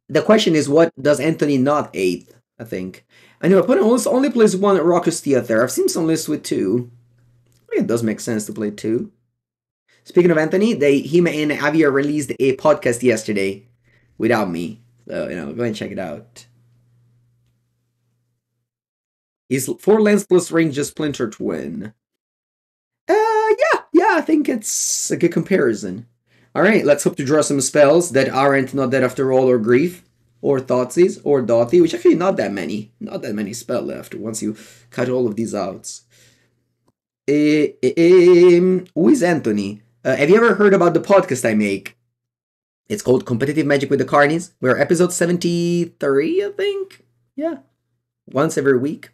The question is, what does Anthony not hate, I think. I know, opponent only plays 1 Rakdos Theater. I've seen some lists with 2. I think it does make sense to play 2. Speaking of Anthony, him and Javier released a podcast yesterday without me. So, go and check it out. Is 4 lands plus ring just Splinter Twin? Yeah, I think it's a good comparison. Alright, let's hope to draw some spells that aren't Not Dead After All or Grief, or Thoughtseizes, or Dauthi, which actually not that many. Not that many spell left once you cut all of these out. Who is Anthony? Have you ever heard about the podcast I make? It's called Competitive Magic with the Carnies. We're episode 73, I think? Yeah. Once every week.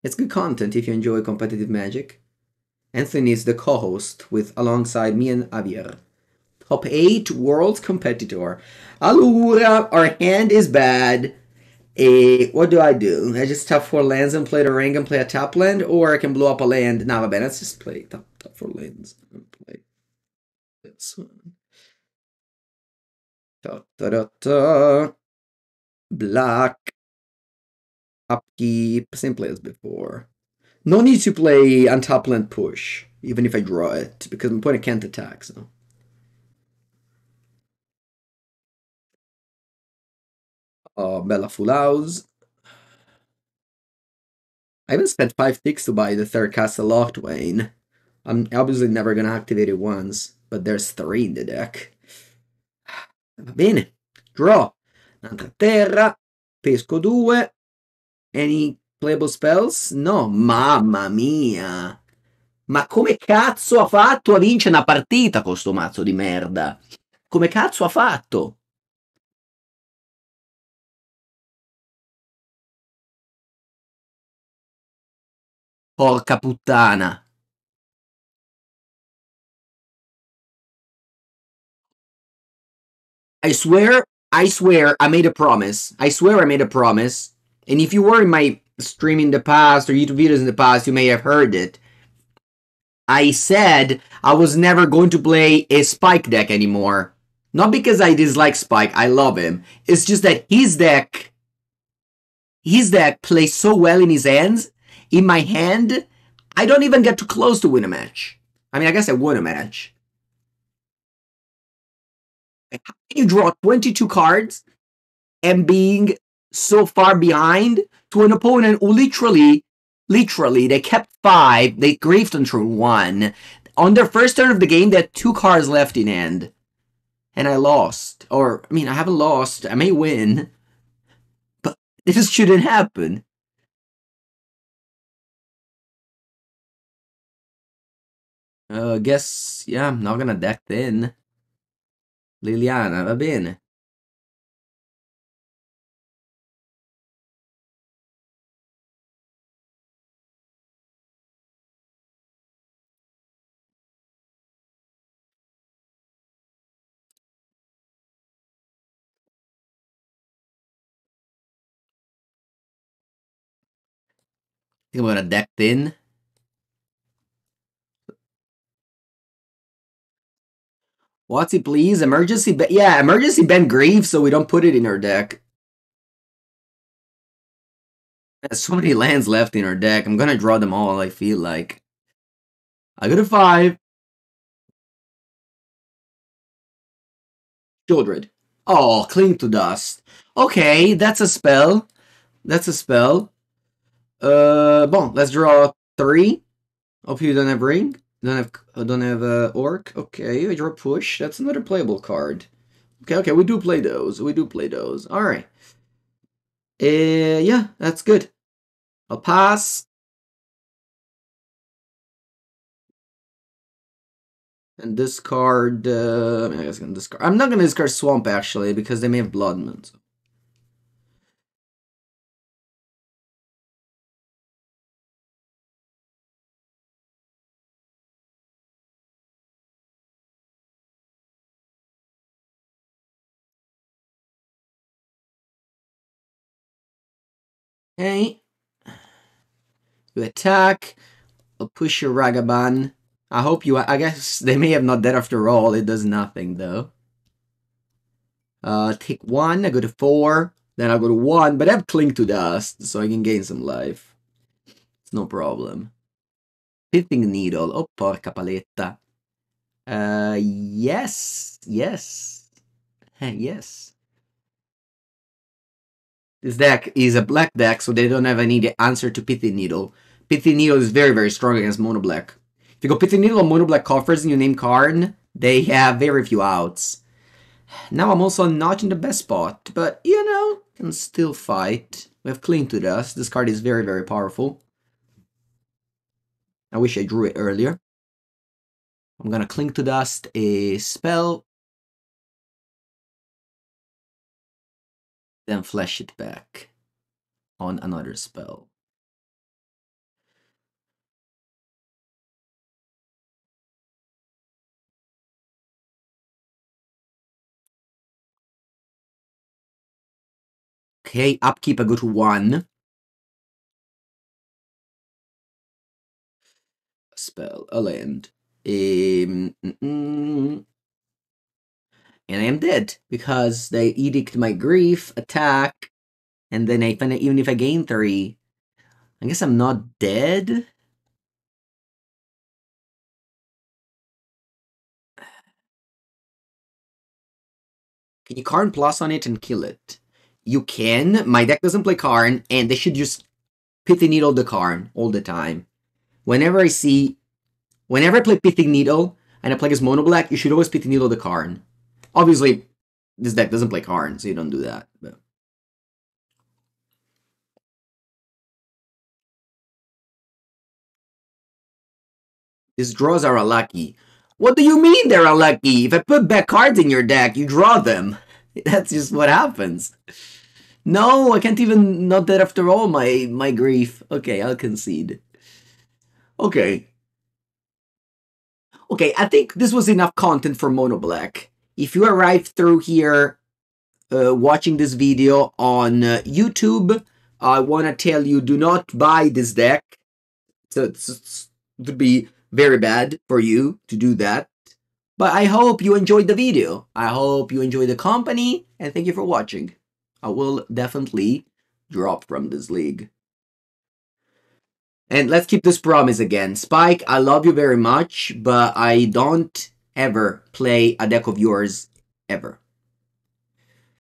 It's good content if you enjoy competitive magic. Anthony is the co-host alongside me and Javier. Top 8 world competitor. Allora, our hand is bad. What do? I just tap 4 lands and play the ring and play a tap land? Or I can blow up a land? Nah, but let's just play tap 4 lands and play this one. Black. Upkeep. Same play as before. No need to play untap land push, even if I draw it, because my opponent can't attack, so. Bella Full House. I haven't spent 5 ticks to buy the 3rd Castle Locthwain. I'm obviously never gonna activate it once, but there's 3 in the deck. Va bene. Draw. Un'altra terra. Pesco 2. Any playable spells? No. Mamma mia. Ma come cazzo ha fatto a vincere una partita con sto mazzo di merda? Come cazzo ha fatto? Porca puttana. I swear I made a promise. I swear I made a promise. And if you were in my stream in the past or YouTube videos in the past, you may have heard it. I said I was never going to play a Spike deck anymore. Not because I dislike Spike, I love him. It's just that his deck plays so well in his hands. In my hand, I don't even get too close to win a match. I mean, I guess I won a match. How can you draw 22 cards and being so far behind to an opponent who literally, they kept 5, they griefed on turn 1. On their first turn of the game, they had 2 cards left in hand. And I lost. Or, I mean, I haven't lost. I may win. But this shouldn't happen. Guess, yeah, I'm not gonna deck thin. Liliana, va bene. I think I'm gonna deck thin. What's it, please? Emergency Ben. Yeah, Emergency Ben Grieve, so we don't put it in our deck. There's so many lands left in our deck. I'm gonna draw them all, I feel like. I got a 5. Sheoldred. Oh, Cling to Dust. Okay, that's a spell. That's a spell. Bon, let's draw 3. Hope you don't have ring. Don't have Orc. Okay, I draw Push. That's another playable card. Okay, we do play those. All right. Yeah, that's good. I'll pass. And discard. I mean, I guess I'm gonna discard. I'm not gonna discard Swamp actually because they may have Blood Moon. So. Okay. You attack. I'll push your Ragavan. I hope you. I guess they may have not dead after all. It does nothing though. Take 1. I go to 4. Then I go to 1. But I have Cling to Dust, so I can gain some life. It's no problem. Pithing Needle. Oh, porca paletta. Yes. Yes. Yes. This deck is a black deck, so they don't have any answer to Pithing Needle. Pithing Needle is very, very strong against Mono Black. If you go Pithing Needle on Mono Black coffers and you name Karn, they have very few outs. Now I'm also not in the best spot, but, you know, can still fight. We have Cling to Dust. This card is very, very powerful. I wish I drew it earlier. I'm gonna Cling to Dust a spell. Then flash it back on another spell. Okay, upkeep I go to 1. Spell, a land. And I am dead because they edict my grief, attack, and then even if I gain 3, I guess I'm not dead. Can you Karn plus on it and kill it? You can. My deck doesn't play Karn, and they should just Pithing Needle the Karn all the time. Whenever I play Pithing Needle and I play as Mono Black, you should always Pithing Needle the Karn. Obviously, this deck doesn't play Karn, so you don't do that. But. These draws are unlucky. What do you mean they're unlucky? If I put back cards in your deck, you draw them. That's just what happens. No, I can't even not that after all my grief. Okay, I'll concede. Okay. Okay, I think this was enough content for Mono Black. If you arrived through here watching this video on YouTube, I want to tell you, do not buy this deck. It would be very bad for you to do that. But I hope you enjoyed the video. I hope you enjoyed the company, and thank you for watching. I will definitely drop from this league. And let's keep this promise again. Spike, I love you very much, but I don't ever play a deck of yours, ever.